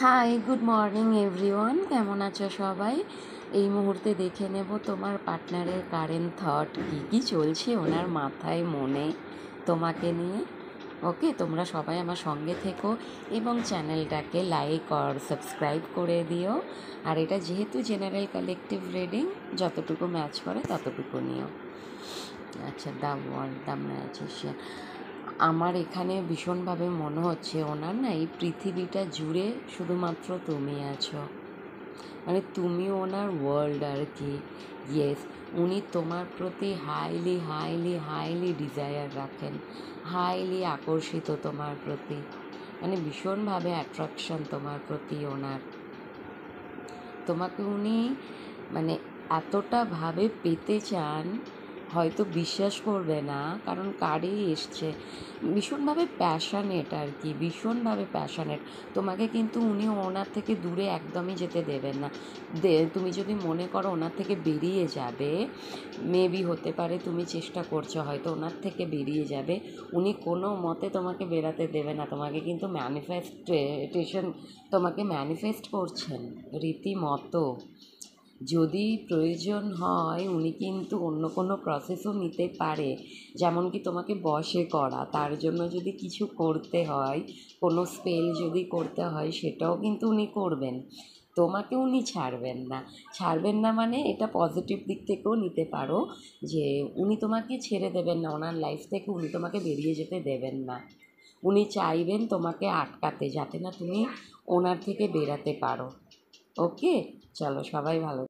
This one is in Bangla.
High, good morning everyone. কেমন আছো সবাই? এই মুহূর্তে দেখে নেব তোমার পার্টনারের কারেন্ট থট কী চলছে ওনার মাথায় মনে তোমাকে নিয়ে। ওকে, তোমরা সবাই আমার সঙ্গে থেকো এবং চ্যানেলটাকে লাইক আর সাবস্ক্রাইব করে দিও। আর এটা যেহেতু জেনারেল কালেকটিভ রিডিং, যতটুকু ম্যাচ করে ততটুকু নিও। আচ্ছা, দ্য ওয়ার্ল্ড, দ্য ম্যাজিশিয়ান। আমার এখানে ভীষণভাবে মনে হচ্ছে ওনার না এই পৃথিবীটা জুড়ে শুধুমাত্র তুমি আছো, মানে তুমি ওনার ওয়ার্ল্ড আর কি। ইয়েস, উনি তোমার প্রতি হাইলি হাইলি হাইলি ডিজায়ার রাখেন, হাইলি আকর্ষিত তোমার প্রতি, মানে ভীষণভাবে অ্যাট্রাকশন তোমার প্রতি ওনার। তোমাকে উনি মানে এতটা ভাবে পেতে চান, হয়তো বিশ্বাস করবে না, কারণ কার্ডেই এসছে ভীষণভাবে প্যাশানেট আর কি, ভীষণভাবে প্যাশানেট তোমাকে। কিন্তু উনি ওনার থেকে দূরে একদমই যেতে দেবেন না। তুমি যদি মনে করো ওনার থেকে বেরিয়ে যাবে, মেবি হতে পারে তুমি চেষ্টা করছো হয়তো ওনার থেকে বেরিয়ে যাবে, উনি কোনো মতে তোমাকে বেরাতে দেবে না। তোমাকে কিন্তু তোমাকে ম্যানিফেস্ট করছেন রীতিমতো। যদি প্রয়োজন হয় উনি কিন্তু অন্য কোনো প্রসেসও নিতে পারে, যেমন কি তোমাকে বশে করা, তার জন্য যদি কিছু করতে হয়, কোনো স্পেল যদি করতে হয়, সেটাও কিন্তু উনি করবেন। তোমাকে উনি ছাড়বেন না মানে এটা পজিটিভ দিক থেকেও নিতে পারো, যে উনি তোমাকে ছেড়ে দেবেন না, ওনার লাইফ থেকে উনি তোমাকে বেরিয়ে যেতে দেবেন না। উনি চাইবেন তোমাকে আটকাতে, যাতে না তুমি ওনার থেকে বেরাতে পারো। ওকে, চলো সবাই ভালো।